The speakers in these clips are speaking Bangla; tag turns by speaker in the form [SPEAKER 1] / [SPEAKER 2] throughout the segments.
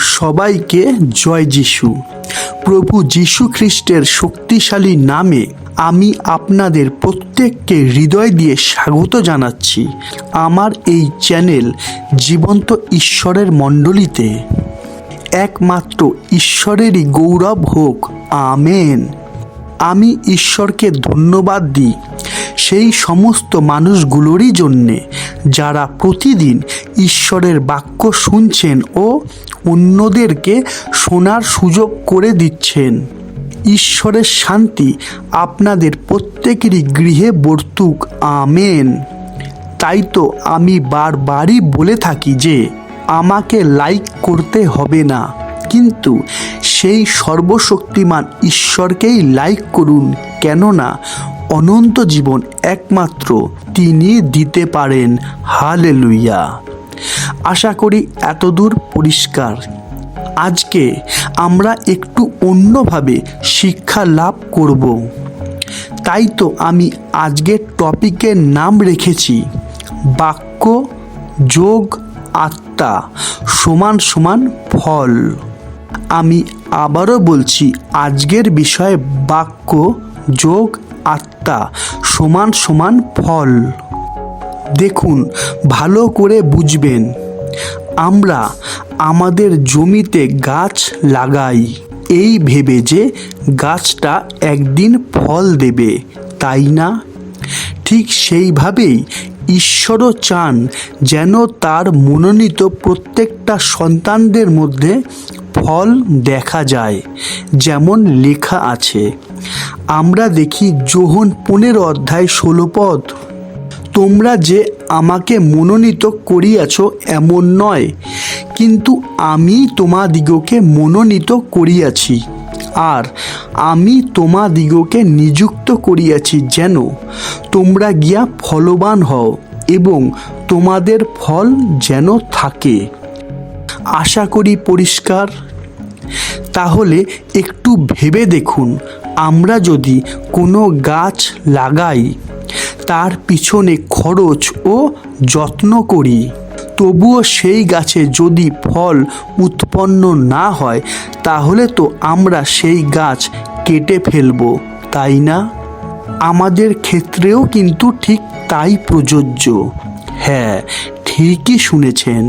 [SPEAKER 1] সবাইকে জয় যিশু। প্রভু যীশু খ্রিস্টের শক্তিশালী নামে আমি আপনাদের প্রত্যেককে হৃদয় দিয়ে স্বাগত জানাচ্ছি আমার এই চ্যানেল জীবন্ত ঈশ্বরের মণ্ডলীতে। একমাত্র ঈশ্বরেরই গৌরব হোক, আমেন। আমি ঈশ্বরকে ধন্যবাদ দিই সেই সমস্ত মানুষগুলোরই জন্যে যারা প্রতিদিন ঈশ্বরের বাক্য শুনছেন ও অন্যদেরকে শোনার সুযোগ করে দিচ্ছেন। ঈশ্বরের শান্তি আপনাদের প্রত্যেকেরই গৃহে বর্তুক, আমেন। তাই তো আমি বারবারই বলে থাকি যে আমাকে লাইক করতে হবে না, কিন্তু সেই সর্বশক্তিমান ঈশ্বরকেই লাইক করুন, কেননা অনন্ত জীবন একমাত্র তিনি দিতে পারেন। হালেলুয়া। আশা করি এতদূর পরিষ্কার। আজকে আমরা একটু অন্যভাবে শিক্ষা লাভ করব। তাই তো আমি আজকের টপিকের নাম রেখেছি বাক্য যোগ আত্মা সমান সমান ফল। আমি আবারও বলছি, আজকের বিষয় বাক্য যোগ আত্মা সমান সমান ফল। দেখুন, ভালো করে বুঝবেন। আমরা আমাদের জমিতে গাছ লাগাই এই ভেবে যে গাছটা একদিন ফল দেবে, তাই না? ঠিক সেইভাবেই ঈশ্বরও চান যেন তার মনোনীত প্রত্যেকটা সন্তানদের মধ্যে ফল দেখা যায়, যেমন লেখা আছে। আমরা দেখি যোহন 15:16, তোমরা যে আমাকে মনোনীত করিয়াছ এমন নয়, কিন্তু আমি তোমাদিগকে মনোনীত করিয়াছি, আর আমি তোমাদিগকে নিযুক্ত করিয়াছি যেন তোমরা গিয়া ফলবান হও এবং তোমাদের ফল যেন থাকে। আশা করি পরিষ্কার। তাহলে একটু ভেবে দেখুন, আমরা যদি কোনো গাছ লাগাই, তার পিছনে খরচ ও যত্ন করি, তবুও সেই গাছে যদি ফল উৎপন্ন না হয়, তাহলে তো আমরা সেই গাছ কেটে ফেলব, তাই না? আমাদের ক্ষেত্রেও কিন্তু ঠিক তাই প্রযোজ্য। হ্যাঁ, ঠিকই শুনেছেন,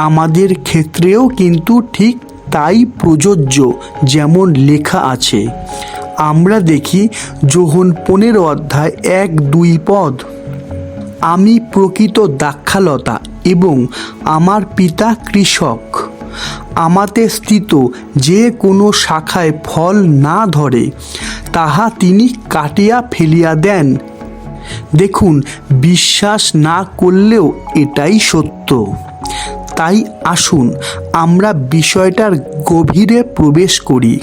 [SPEAKER 1] আমাদের ক্ষেত্রেও কিন্তু ঠিক তাই প্রযোজ্য, যেমন লেখা আছে। আমরা দেখি যোহন 15:1-2 আমি প্রকৃত দ্রাক্ষালতা এবং আমার পিতা কৃষক। আমাতে স্থিত যে কোনো শাখায় ফল না ধরে তাহা তিনি কাটিয়া ফেলিয়া দেন। দেখুন, বিশ্বাস না করলেও এটাই সত্য। তাই আসুন আমরা বিষয়টার গভীরে প্রবেশ করি।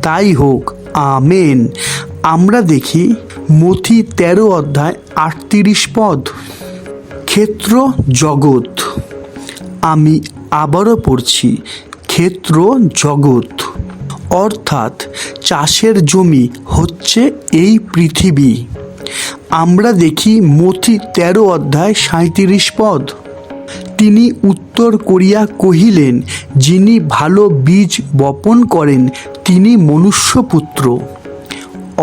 [SPEAKER 1] তাই হোক, আমেন। আমরা দেখি মথি 13:38, ক্ষেত্র জগৎ। আমি আবারও পড়ছি, ক্ষেত্র জগৎ অর্থাৎ চাষের জমি হচ্ছে এই পৃথিবী। আমরা দেখি মথি 13:37, তিনি উত্তর করিয়া কহিলেন, যিনি ভালো বীজ বপন করেন তিনি মনুষ্যপুত্র।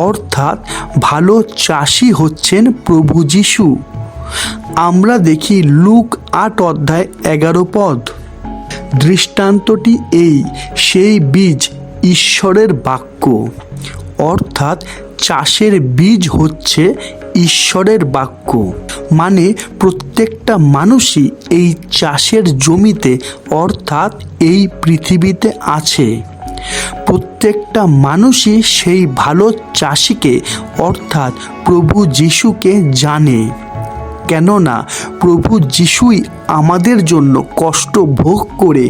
[SPEAKER 1] অর্থাৎ ভালো চাষি হচ্ছেন প্রভু যীশু। আমরা দেখি লুক 8:11, দৃষ্টান্তটি এই, সেই বীজ ঈশ্বরের বাক্য। অর্থাৎ চাষের বীজ হচ্ছে ঈশ্বরের বাক্য, মানে প্রত্যেকটা মানুষই এই চাষের জমিতে অর্থাৎ এই পৃথিবীতে আছে। প্রত্যেকটা মানুষই সেই ভালো চাষিকে অর্থাৎ প্রভু যীশুকে জানে, কেননা প্রভু যীশুই আমাদের জন্য কষ্ট ভোগ করে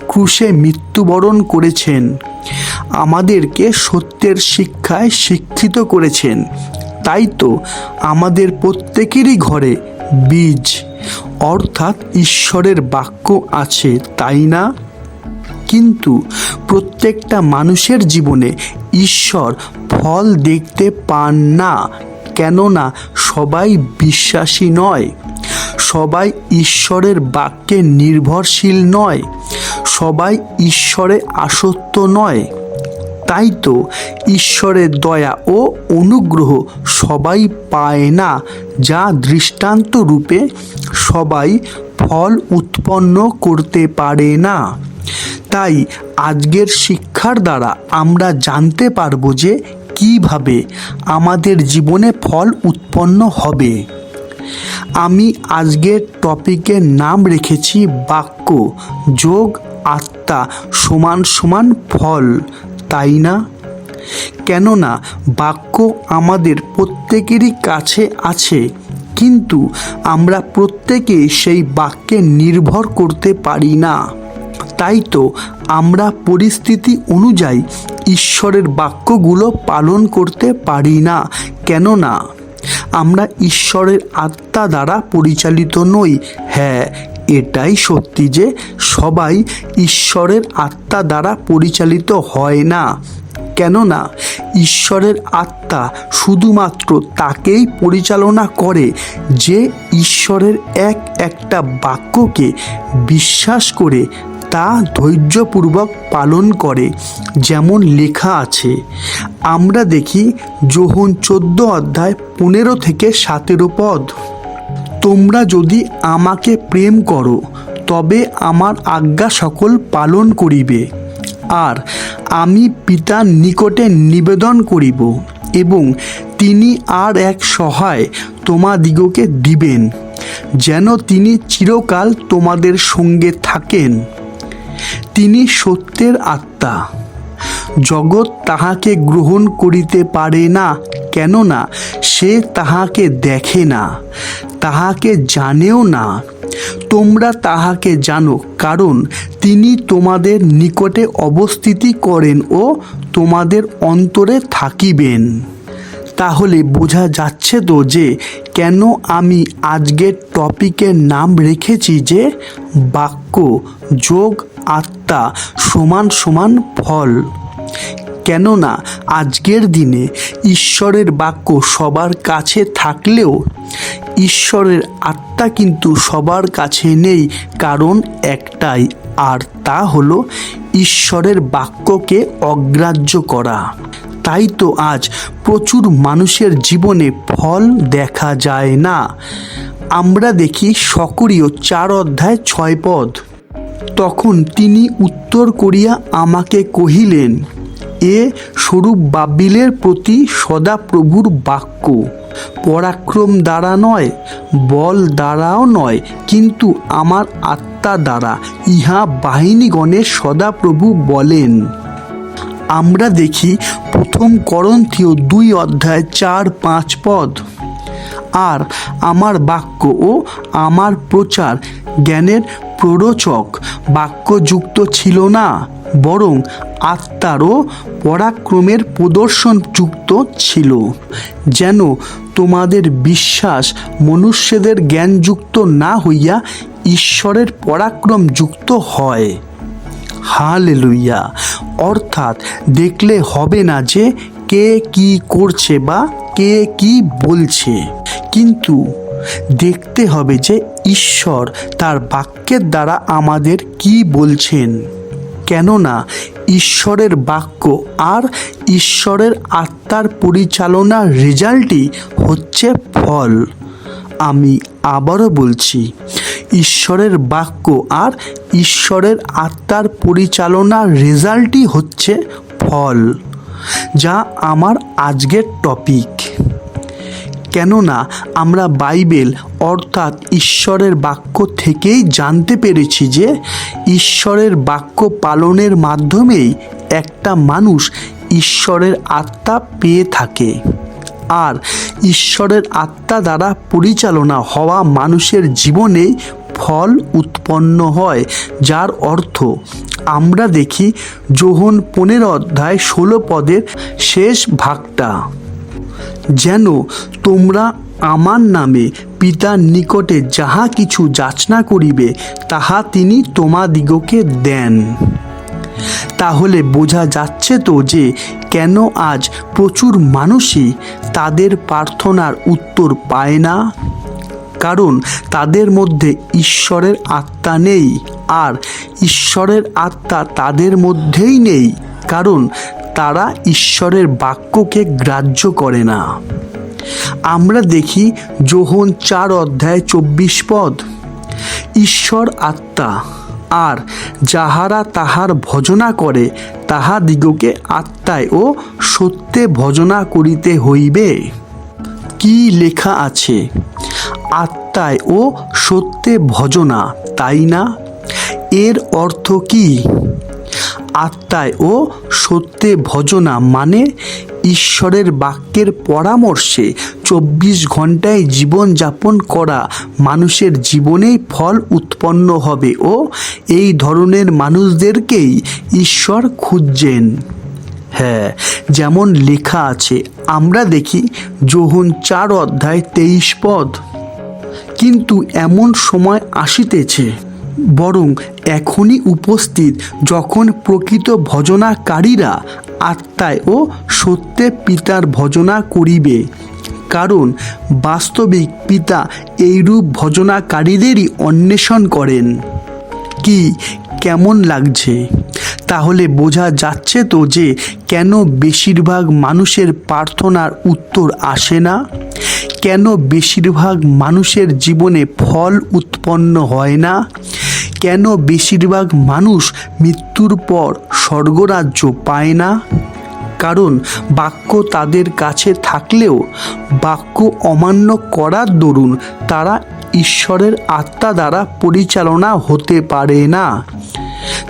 [SPEAKER 1] ক্রুশে মৃত্যুবরণ করেছেন, আমাদেরকে সত্যের শিক্ষায় শিক্ষিত করেছেন। তাই তো আমাদের প্রত্যেকেরই ঘরে বীজ অর্থাৎ ঈশ্বরের বাক্য আছে, তাই না? কিন্তু প্রত্যেকটা মানুষের জীবনে ঈশ্বর ফল দেখতে পান না, কেননা সবাই বিশ্বাসী নয়, সবাই ঈশ্বরের বাক্যে নির্ভরশীল নয়, সবাই ঈশ্বরে আসক্ত নয়। তাই তো ঈশ্বরের দয়া ও অনুগ্রহ সবাই পায় না, যা দৃষ্টান্ত রূপে সবাই ফল উৎপন্ন করতে পারে না। তাই আজকের শিক্ষার দ্বারা আমরা জানতে পারবো যে কিভাবে আমাদের জীবনে ফল উৎপন্ন হবে। আমি আজকের টপিকের নাম রেখেছি বাক্য যোগ আত্মা সমান সমান ফল, তাই না? কেননা বাক্য আমাদের প্রত্যেকেরই কাছে আছে, কিন্তু আমরা প্রত্যেকে সেই বাক্যে নির্ভর করতে পারি না। তাই তো আমরা পরিস্থিতি অনুযায়ী ঈশ্বরের বাক্যগুলো পালন করতে পারি না। কেননা আমরা ঈশ্বরের আত্মা দ্বারা পরিচালিত নই। হ্যাঁ, এটাই সত্যি যে সবাই ঈশ্বরের আত্মা দ্বারা পরিচালিত হয় না। কেননা ঈশ্বরের আত্মা শুধুমাত্র তাকেই পরিচালনা করে যে ঈশ্বরের একটা বাক্যকে বিশ্বাস করে তা ধৈর্যপূর্বক পালন করে। যেমন লেখা আছে, আমরা দেখি যোহন 14:15-17 পদ, তোমরা যদি আমাকে প্রেম করো তবে আমার আজ্ঞা সকল পালন করিবে, আর আমি পিতার নিকটে নিবেদন করিব, এবং তিনি আর এক সহায় তোমাদিগকে দিবেন, যেন তিনি চিরকাল তোমাদের সঙ্গে থাকেন। তিনি সত্যের আত্মা। জগৎ তাহাকে গ্রহণ করিতে পারে না, কেননা সে তাহাকে দেখে না, তাহাকে জানেও না। তোমরা তাহাকে জানো, কারণ তিনি তোমাদের নিকটে অবস্থিতি করেন ও তোমাদের অন্তরে থাকিবেন। তাহলে বোঝা যাচ্ছে তো যে কেন আমি আজকের টপিকের নাম রেখেছি যে বাক্য যোগ আত্মা সমান সমান ফল। কেননা আজকের দিনে ঈশ্বরের বাক্য সবার কাছে থাকলেও ঈশ্বরের আত্মা কিন্তু সবার কাছে নেই, কারণ একটাই, আর তা হলো ঈশ্বরের বাক্যকে অগ্রাহ্য করা। তাই তো আজ প্রচুর মানুষের জীবনে ফল দেখা যায় না। আমরা দেখি সকরীয় 4:6 পদ, তখন তিনি উত্তর করিয়া আমাকে কহিলেন, এ সরুব্বাবিলের প্রতি সদাপ্রভুর বাক্য, পরাক্রম দ্বারা নয়, বল দ্বারাও নয়, কিন্তু আমার আত্মা দ্বারা, ইহা বাহিনীগণের সদাপ্রভু বলেন। আমরা দেখি 1 করন্থীয় 2:4-5 পদ, আর আমার বাক্য ও আমার প্রচার জ্ঞানের প্ররোচক বাক্যযুক্ত ছিল না, বরং আত্মার ও পরাক্রমের প্রদর্শনযুক্ত ছিল, যেন তোমাদের বিশ্বাস মনুষ্যদের জ্ঞানযুক্ত না হইয়া ঈশ্বরের পরাক্রমযুক্ত হয়। হালেলুয়া। অর্থাৎ দেখলে হবে না যে কে কি করছে বা কে কি বলছে, কিন্তু দেখতে হবে যে ঈশ্বর তার বাক্যের দ্বারা আমাদের কি বলছেন। কেননা ঈশ্বরের বাক্য আর ঈশ্বরের আত্মার পরিচালনার রেজাল্টই হচ্ছে ফল। আমি আবারও বলছি, ঈশ্বরের বাক্য আর ঈশ্বরের আত্মার পরিচালনার রেজাল্টই হচ্ছে ফল, যা আমার আজকের টপিক। কেননা আমরা বাইবেল অর্থাৎ ঈশ্বরের বাক্য থেকেই জানতে পেরেছি যে ঈশ্বরের বাক্য পালনের মাধ্যমেই একটা মানুষ ঈশ্বরের আত্মা পেয়ে থাকে, আর ঈশ্বরের আত্মা দ্বারা পরিচালনা হওয়া মানুষের জীবনেই ফল উৎপন্ন হয়। যার অর্থ আমরা দেখি যোহন 15:16 পদের শেষ ভাগটা, যেন তোমরা আমার নামে পিতার নিকটে যাহা কিছু যাচনা করিবে তাহা তিনি তোমাদিগকে দেন। তাহলে বোঝা যাচ্ছে তো যে কেন আজ প্রচুর মানুষই তাদের প্রার্থনার উত্তর পায় না। কারণ তাদের মধ্যে ঈশ্বরের আত্মা নেই, আর ঈশ্বরের আত্মা তাদের মধ্যেই নেই, কারণ তারা ঈশ্বরের বাক্যকে গ্রাহ্য করে না। আমরা দেখি যোহন 4:24, ঈশ্বর আত্মা, আর যাহারা তাহার ভজনা করে তাহাদিগকে আত্মায় ও সত্যে ভজনা করিতে হইবে। কি লেখা আছে? আত্মায় ও সত্যে ভজনা, তাই না? এর অর্থ কি? আত্মায় ও সত্যে ভজনা মানে ঈশ্বরের বাক্যের পরামর্শে 24 ঘন্টায় জীবনযাপন করা মানুষের জীবনেই ফল উৎপন্ন হবে, ও এই ধরনের মানুষদেরকেই ঈশ্বর খুঁজছেন। হ্যাঁ, যেমন লেখা আছে, আমরা দেখি যোহন 4:23, কিন্তু এমন সময় আসিতেছে, বরং এখনই উপস্থিত, যখন প্রকৃত ভজনাকারীরা আত্মায় ও সত্যে পিতার ভজনা করিবে, কারণ বাস্তবিক পিতা এইরূপ ভজনাকারীদেরই অন্বেষণ করেন। কি কেমন লাগছে? তাহলে বোঝা যাচ্ছে তো যে কেন বেশিরভাগ মানুষের প্রার্থনার উত্তর আসে না, কেন বেশিরভাগ মানুষের জীবনে ফল উৎপন্ন হয় না, কেন বেশিরভাগ মানুষ মৃত্যুর পর স্বর্গরাজ্য পায় না। কারণ বাক্য তাদের কাছে থাকলেও বাক্য অমান্য করার দরুন তারা ঈশ্বরের আত্মা দ্বারা পরিচালনা হতে পারে না।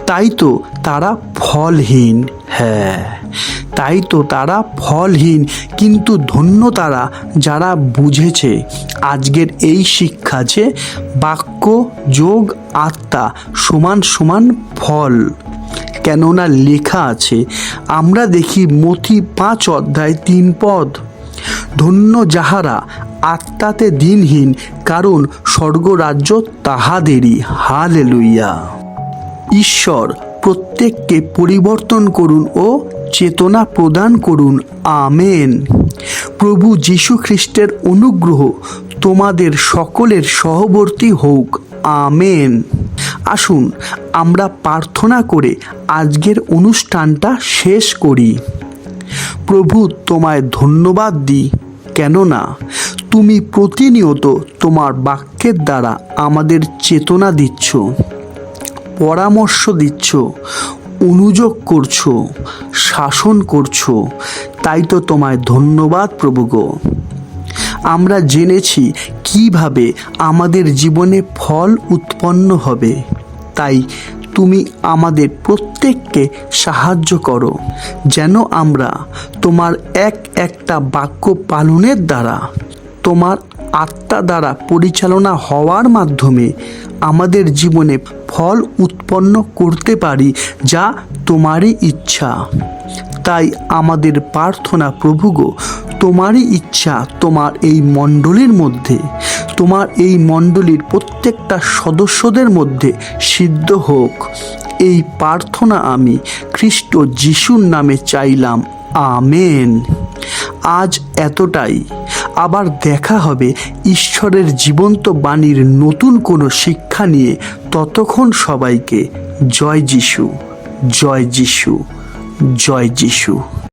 [SPEAKER 1] তাই তো তারা ফলহীন। হ্যাঁ, তাই তো তারা ফলহীন। কিন্তু ধন্য তারা যারা বুঝেছে আজকের এই শিক্ষা যে বাক্য যোগ আত্মা সমান সমান ফল। কেননা লেখা আছে, আমরা দেখি মথি 5:3, ধন্য যাহারা আত্মাতে দিনহীন, কারণ স্বর্গরাজ্য তাহাদেরই। হালেলুয়া। ঈশ্বর প্রত্যেককে পরিবর্তন করুন ও চেতনা প্রদান করুন। আমেন। প্রভু যীশু খ্রিস্টের অনুগ্রহ তোমাদের সকলের সহবর্তী হোক। আমেন। আসুন আমরা প্রার্থনা করে আজকের অনুষ্ঠানটা শেষ করি। প্রভু, তোমায় ধন্যবাদ দিই, কেননা তুমি প্রতিনিয়ত তোমার বাক্যের দ্বারা আমাদের চেতনা দিচ্ছ, পরামর্শ দিচ্ছ, অনুযোগ করছো, শাসন করছো। তাই তো তোমায় ধন্যবাদ প্রভু গো। আমরা জেনেছি কিভাবে আমাদের জীবনে ফল উৎপন্ন হবে। তাই তুমি আমাদের প্রত্যেককে সাহায্য করো, যেন আমরা তোমার একটা বাক্য পালনের দ্বারা, তোমার আত্মা দ্বারা পরিচালনা হওয়ার মাধ্যমে আমাদের জীবনে ফল উৎপন্ন করতে পারি, যা তোমারই ইচ্ছা। তাই আমাদের প্রার্থনা প্রভু গো, তোমারই ইচ্ছা তোমার এই মণ্ডলীর মধ্যে, তোমার এই মণ্ডলীর প্রত্যেকটা সদস্যদের মধ্যে সিদ্ধ হোক। এই প্রার্থনা আমি খ্রিস্ট যিশুর নামে চাইলাম। আমেন। আজ এতটাই। আবার দেখা হবে ঈশ্বরের জীবন্ত বাণীর নতুন কোনো শিক্ষা নিয়ে। ততক্ষণ সবাইকে জয় যিশু, জয় যিশু, জয় যিশু।